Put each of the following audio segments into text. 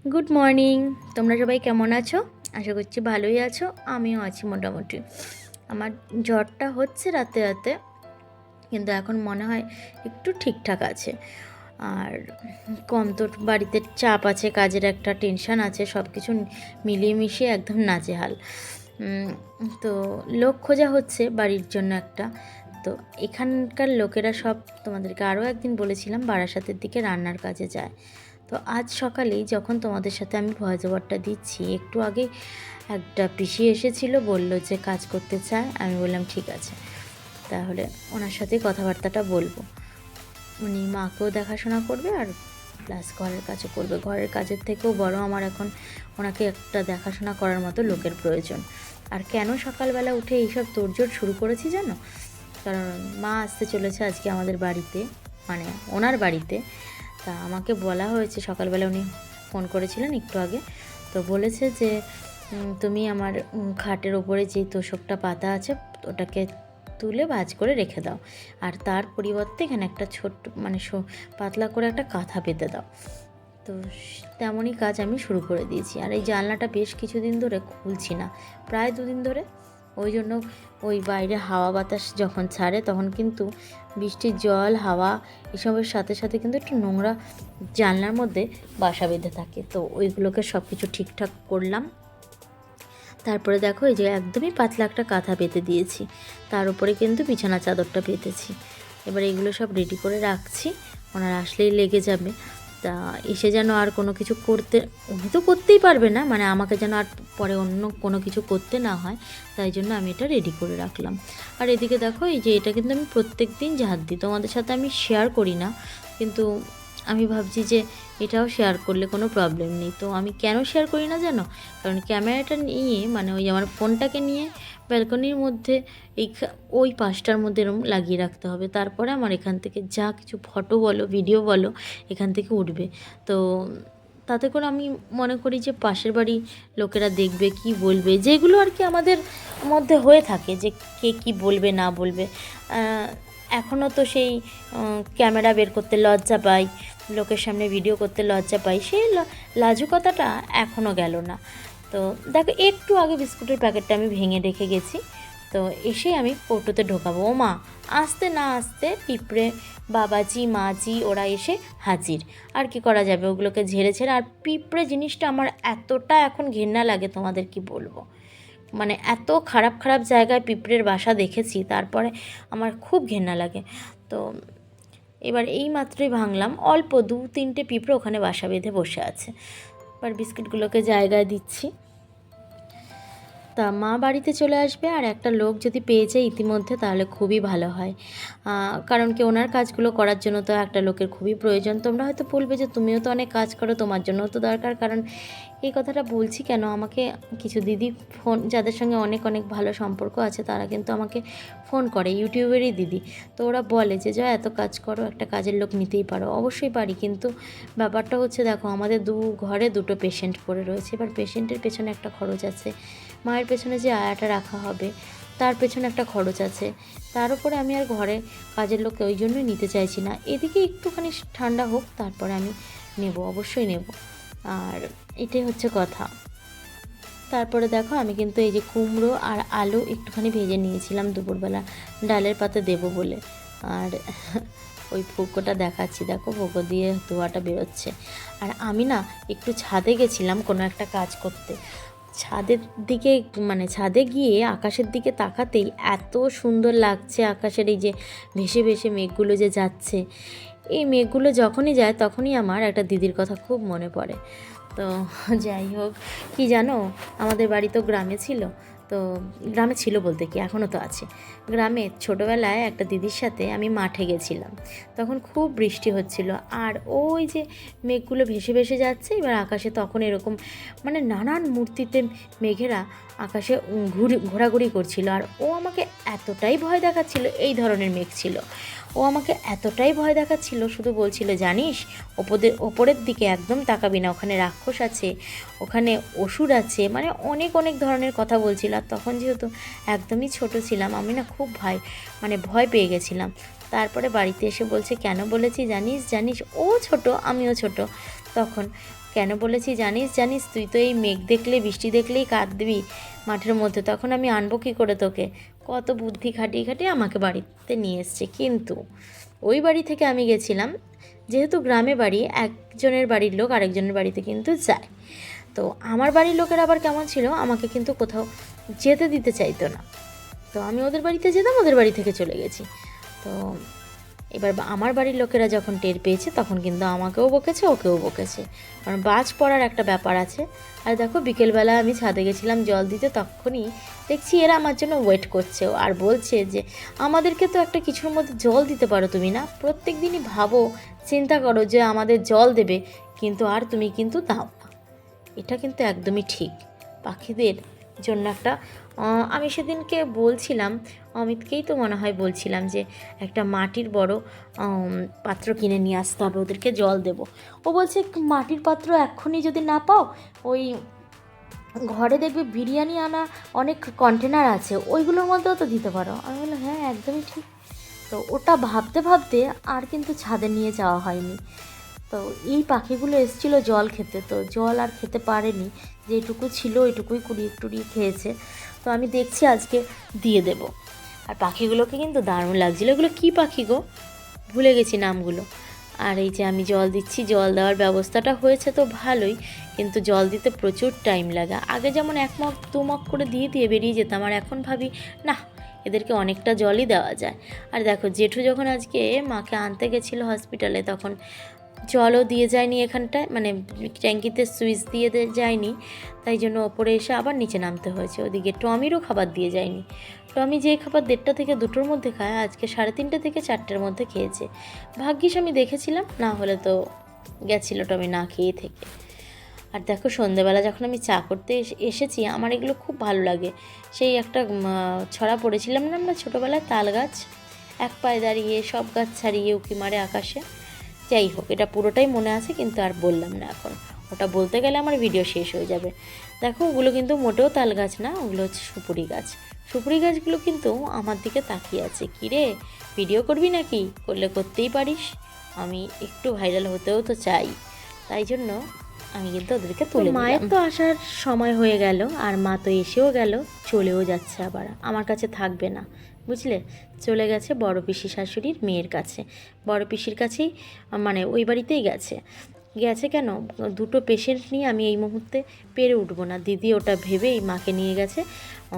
Good morning. তোমরা সবাই কেমন আছো? আশা করছি ভালোই আছো। আমিও আছি মোটামুটি। আমার জ্বরটা হচ্ছে রাতে রাতে, কিন্তু এখন মনে হয় একটু ঠিকঠাক আছে। আর কম তো বাড়িতে চাপ আছে, কাজের একটা টেনশান আছে, সব কিছু মিলিয়ে মিশিয়ে একদম নাজেহাল। তো লোক খোঁজা হচ্ছে বাড়ির জন্য একটা। তো এখানকার লোকেরা সব, তোমাদেরকে আরও একদিন বলেছিলাম, বারাসাতের দিকে রান্নার কাজে যায়। তো আজ সকালেই যখন তোমাদের সাথে আমি ভয়েস ওভারটা দিচ্ছি, একটু আগে একটা পিসি এসেছিলো, বলল যে কাজ করতে চায়। আমি বললাম ঠিক আছে, তাহলে ওনার সাথে কথাবার্তাটা বলবো। উনি মাকেও দেখাশোনা করবে আর প্লাস ঘরের কাজও করবে। ঘরের কাজের থেকেও বড় আমার এখন ওনাকে একটা দেখাশোনা করার মতো লোকের প্রয়োজন। আর কেন সকালবেলা উঠে এইসব তোড়জোড় শুরু করেছি জানো? কারণ মা আসতে চলেছে আজকে আমাদের বাড়িতে, মানে ওনার বাড়িতে। তা আমাকে বলা হয়েছে, সকালবেলা উনি ফোন করেছিলেন একটু আগে, তো বলেছে যে তুমি আমার খাটের ওপরে যে তোষকটা পাতা আছে ওটাকে তুলে ভাঁজ করে রেখে দাও, আর তার পরিবর্তে এখানে একটা ছোট্ট মানে পাতলা করে একটা কাঁথা পেতে দাও। তো তেমনই কাজ আমি শুরু করে দিয়েছি। আর এই জানলাটা বেশ কিছুদিন ধরে খুলছি না, প্রায় 2 দিন ধরে। ওই জন্য ওই বাইরে হাওয়া বাতাস যখন ছাড়ে তখন কিন্তু বৃষ্টির জল, হাওয়া এসবের সাথে সাথে কিন্তু একটু নোংরা জানলার মধ্যে বাসা বেঁধে থাকে। তো ওইগুলোকে সব কিছু ঠিকঠাক করলাম। তারপরে দেখো এই যে একদমই পাতলা একটা কাঁথা পেতে দিয়েছি, তার উপরে কিন্তু বিছানা চাদরটা পেতেছি। এবার এগুলো সব রেডি করে রাখছি, ওনারা আসলেই লেগে যাবে। তা এসে যেন আর কোনো কিছু করতে, উনি তো করতেই পারবে না, মানে আমাকে যেন আর পরে অন্য কোনো কিছু করতে না হয়, তাই জন্য আমি এটা রেডি করে রাখলাম। আর এদিকে দেখো এই যে এটা কিন্তু আমি প্রত্যেক দিন ঝাঁট দিই, তোমাদের সাথে আমি শেয়ার করি না, কিন্তু আমি ভাবছি যে এটাও শেয়ার করলে কোনো প্রবলেম নেই। তো আমি কেন শেয়ার করি না জানো? কারণ ক্যামেরাটা নিয়ে, মানে ওই আমার ফোনটাকে নিয়ে ব্যালকনির মধ্যে ওই পাশটার মধ্যে এরকম লাগিয়ে রাখতে হবে, তারপরে আমার এখান থেকে যা কিছু ফটো বলো, ভিডিও বলো, এখান থেকে উঠবে। তো তাতে করে আমি মনে করি যে পাশের বাড়ি লোকেরা দেখবে, কি বলবে, যেগুলো আর কি আমাদের মধ্যে হয়ে থাকে, যে কে কী বলবে না বলবে। এখনও তো সেই ক্যামেরা বের করতে লজ্জা পাই, লোকের সামনে ভিডিও করতে লজ্জা পাই, সেই লাজুকতাটা এখনও গেল না। তো দেখো একটু আগে বিস্কুটের প্যাকেটটা আমি ভেঙে রেখে গেছি, তো এসে আমি কৌটোতে ঢোকাবো। ও মা, আসতে না আসতে পিঁপড়ে বাবাজি মাজি ওরা এসে হাজির। আর কি করা যাবে, ওগুলোকে ঝেড়ে ঝেড়ে। আর পিঁপড়ে জিনিসটা আমার এতটা এখন ঘেন্না লাগে, তোমাদের কি বলবো। মানে এত খারাপ খারাপ জায়গায় পিঁপড়ের বাসা দেখেছি, তারপরে আমার খুব ঘেন্না লাগে। তো এবার এই মাত্রই ভাঙলাম, অল্প 2-3টে পিঁপড়ে ওখানে বাসা বেঁধে বসে আছে। এবার বিস্কিটগুলোকে জায়গায় দিচ্ছি। তা মা বাড়িতে চলে আসবে, আর একটা লোক যদি পেয়ে যায় ইতিমধ্যে তাহলে খুবই ভালো হয়। কারণ কি, ওনার কাজগুলো করার জন্য তো একটা লোকের খুবই প্রয়োজন। তোমরা হয়তো বলবে যে তুমিও তো অনেক কাজ করো, তোমার জন্যও তো দরকার। কারণ এই কথাটা বলছি কেন, আমাকে কিছু দিদি ফোন, যাদের সঙ্গে অনেক অনেক ভালো সম্পর্ক আছে, তারা কিন্তু আমাকে ফোন করে, ইউটিউবেরই দিদি। তো ওরা বলে যে যা এত কাজ করো, একটা কাজের লোক নিতেই পারো। অবশ্যই পারি, কিন্তু ব্যাপারটা হচ্ছে দেখো, আমাদের ঘরে 2টো পেশেন্ট পড়ে রয়েছে। এবার পেশেন্টের পেছনে একটা খরচ আছে, মায়ের পেছনে যে আয়াটা রাখা হবে তার পেছনে একটা খরচ আছে, তার উপরে আমি আর ঘরে কাজের লোককে ওই জন্যই নিতে চাইছি না। এদিকে একটুখানি ঠান্ডা হোক, তারপরে আমি নেব, অবশ্যই নেব। আর এটাই হচ্ছে কথা। তারপরে দেখো আমি কিন্তু এই যে কুমড়ো আর আলু একটুখানি ভেজে নিয়েছিলাম দুপুরবেলা ডালের পাতে দেবো বলে। আর ওই ফুকোটা দেখাচ্ছি, দেখো ফুকো দিয়ে ধোঁয়াটা বেরোচ্ছে। আর আমি না একটু ছাদে গেছিলাম কোনো একটা কাজ করতে, ছাদের দিকে, মানে ছাদে গিয়ে আকাশের দিকে তাকাতেই এত সুন্দর লাগছে, আকাশের এই যে ভেসে ভেসে মেঘগুলো যে যাচ্ছে, এই মেঘগুলো যখনই যায় তখনই আমার একটা দিদির কথা খুব মনে পড়ে। তো যাই হোক, কি জানো, আমাদের বাড়ি তো গ্রামে ছিল। তো গ্রামে ছিল বলতে কি, এখনও তো আছে। গ্রামে ছোটোবেলায় একটা দিদির সাথে আমি মাঠে গেছিলাম, তখন খুব বৃষ্টি হচ্ছিল। আর ওই যে মেঘগুলো ভেসে ভেসে যাচ্ছে, এবার আকাশে তখন এরকম মানে নানান মূর্তিতে মেঘেরা আকাশে ঘোরাঘুরি করছিল। আর ও আমাকে এতটাই ভয় দেখাচ্ছিল, এই ধরনের মেঘ ছিল, ও আমাকে এতটাই ভয় দেখাচ্ছিল, শুধু বলছিল জানিস ওপরের দিকে একদম তাকাবি না, ওখানে রাক্ষস আছে, ওখানে অসুর আছে, মানে অনেক অনেক ধরনের কথা বলছিল। আর তখন যেহেতু একদমই ছোট ছিলাম, আমি না খুব ভয় পেয়ে গেছিলাম। তারপরে বাড়িতে এসে বলছে কেন বলেছি জানিস জানিস, ও ছোট আমিও ছোট তখন। কেন বলেছি জানিস তুই তো এই মেঘ দেখলে বৃষ্টি দেখলেই কাঁদবি মাঠের মধ্যে, তখন আমি আনবো কী করে তোকে। কত বুদ্ধি খাটিয়ে খাটিয়ে আমাকে বাড়িতে নিয়ে এসছে। কিন্তু ওই বাড়ি থেকে আমি গেছিলাম, যেহেতু গ্রামে বাড়ি, একজনের বাড়ির লোক আরেকজনের বাড়িতে কিন্তু যায়। তো আমার বাড়ির লোকের আবার কেমন ছিল, আমাকে কিন্তু কোথাও যেতে দিতে চাইতো না। তো আমি ওদের বাড়িতে যেতাম, ওদের বাড়ি থেকে চলে গেছি। তো এবার আমার বাড়ির লোকেরা যখন টের পেয়েছে তখন কিন্তু আমাকেও বকেছে, ওকেও বকেছে, কারণ বাজ পড়ার একটা ব্যাপার আছে। আর দেখো বিকেলবেলা আমি ছাদে গেছিলাম জল দিতে, তখনই দেখছি এরা আমার জন্য ওয়েট করছে আর বলছে যে আমাদেরকে তো একটা কিছুর মধ্যে জল দিতে পারো তুমি না, প্রত্যেক দিনই ভাবো চিন্তা করো যে আমাদের জল দেবে, কিন্তু আর তুমি কিন্তু দাও না। এটা কিন্তু একদমই ঠিক। পাখিদের জন্য একটা আমি সেদিনকে বলছিলাম, অমিতকেই তো মনে হয় বলছিলাম যে একটা মাটির বড় পাত্র কিনে নিয়ে আসতে হবে, ওদেরকে জল দেব। ও বলছে মাটির পাত্র এক্ষুনি যদি না পাও, ওই ঘরে দেখবে বিরিয়ানি আনা অনেক কন্টেনার আছে, ওইগুলোর মধ্যেও তো দিতে পারো। আমি বললাম হ্যাঁ একদমই ঠিক। তো ওটা ভাবতে ভাবতে আর কিন্তু ছাদে নিয়ে যাওয়া হয়নি। তো এই পাখিগুলো এসেছিলো জল খেতে, তো জল আর খেতে পারেনি, যেটুকু ছিল ওইটুকুই কুড়িয়ে টুড়িয়ে খেয়েছে। তো আমি দেখছি আজকে দিয়ে দেব। আর পাখিগুলোকে কিন্তু দারুণ লাগছিলো। এগুলো কী পাখি গো, ভুলে গেছি নামগুলো। আর এই যে আমি জল দিচ্ছি, জল দেওয়ার ব্যবস্থাটা হয়েছে তো ভালোই, কিন্তু জল দিতে প্রচুর টাইম লাগে। আগে যেমন 1 মগ 2 মগ করে দিয়ে দিয়ে বেরিয়ে যেতাম, আর এখন ভাবি না, এদেরকে অনেকটা জলই দেওয়া যায়। আর দেখো জেঠু যখন আজকে মাকে আনতে গেছিলো হসপিটালে, তখন জলও দিয়ে যায়নি এখানটায়, মানে ট্যাঙ্কিতে সুইচ দিয়ে যায়নি, তাই জন্য ওপরে এসে আবার নিচে নামতে হয়েছে। ওদিকে টমিরও খাবার দিয়ে যায়নি। টমি যে খাবার 1:30 থেকে 2টোর মধ্যে খায়, আজকে 3:30 থেকে 4টের মধ্যে খেয়েছে। ভাগ্যিস আমি দেখেছিলাম, না হলে তো গেছিলো টমি না খেয়ে থেকে। আর দেখো সন্ধেবেলা যখন আমি চা করতে এসেছি, আমার এগুলো খুব ভালো লাগে। সেই একটা ছড়া পড়েছিলাম না আমরা ছোটোবেলায়, তাল গাছ এক পায়ে দাঁড়িয়ে সব গাছ ছাড়িয়ে উঁকি মারে আকাশে। যাই হোক, এটা পুরোটাই মনে আছে, কিন্তু আর বললাম না এখন, ওটা বলতে গেলে আমার ভিডিও শেষ হয়ে যাবে। দেখো ওগুলো কিন্তু মোটেও তাল গাছ না, ওগুলো হচ্ছে সুপুরি গাছ। সুপুরি গাছগুলো কিন্তু আমার দিকে তাকিয়ে আছে, কী রে ভিডিও করবি নাকি, করলে করতেই পারিস, আমি একটু ভাইরাল হতেও তো চাই, তাই জন্য আমি কিন্তু ওদেরকে তুলে দিলাম। মায়ের তো আসার সময় হয়ে গেল, আর মা তো এসেও গেল, চলেও যাচ্ছে, আবার আমার কাছে থাকবে না, বুঝলে, চলে গেছে বড় পিসি শাশুড়ির মেয়ের কাছে, বড় পিসির কাছেই, মানে ওই বাড়িতেই গেছে। কেন, 2টো পেশেন্ট নিয়ে আমি এই মুহূর্তে পেরে উঠবো না, দিদি ওটা ভেবেই মাকে নিয়ে গেছে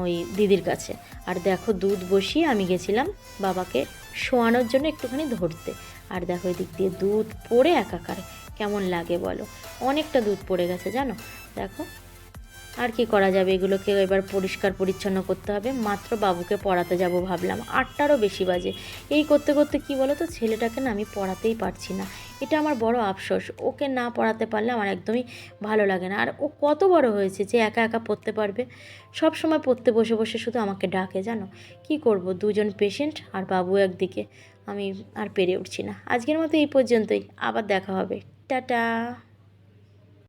ওই দিদির কাছে। আর দেখো দুধ বসিয়ে আমি গেছিলাম বাবাকে শোয়ানোর জন্য একটুখানি ধরতে, আর দেখো এদিক দিয়ে দুধ পড়ে একাকার, কেমন লাগে বলো, অনেকটা দুধ পড়ে গেছে জানো। দেখো আর কি করা যাবে, এগুলোকে এবার পরিষ্কার পরিচ্ছন্ন করতে হবে। মাত্র বাবুকে পড়াতে যাব ভাবলাম, 8টারও বেশি বাজে। এই করতে করতে কি বলো তো, ছেলেটাকে না আমি পড়াতেই পারছি না, এটা আমার বড় আফসোস। ওকে না পড়াতে পারলে আমার একদমই ভালো লাগে না। আর ও কত বড় হয়েছে যে একা একা পড়তে পারবে, সব সময় পড়তে বসে বসে শুধু আমাকে ডাকে জানো। কি করব, 2জন পেশেন্ট আর বাবু একদিকে, আমি আর পেরে উঠছি না। আজকের মতো এই পর্যন্তই, আবার দেখা হবে, টাটা।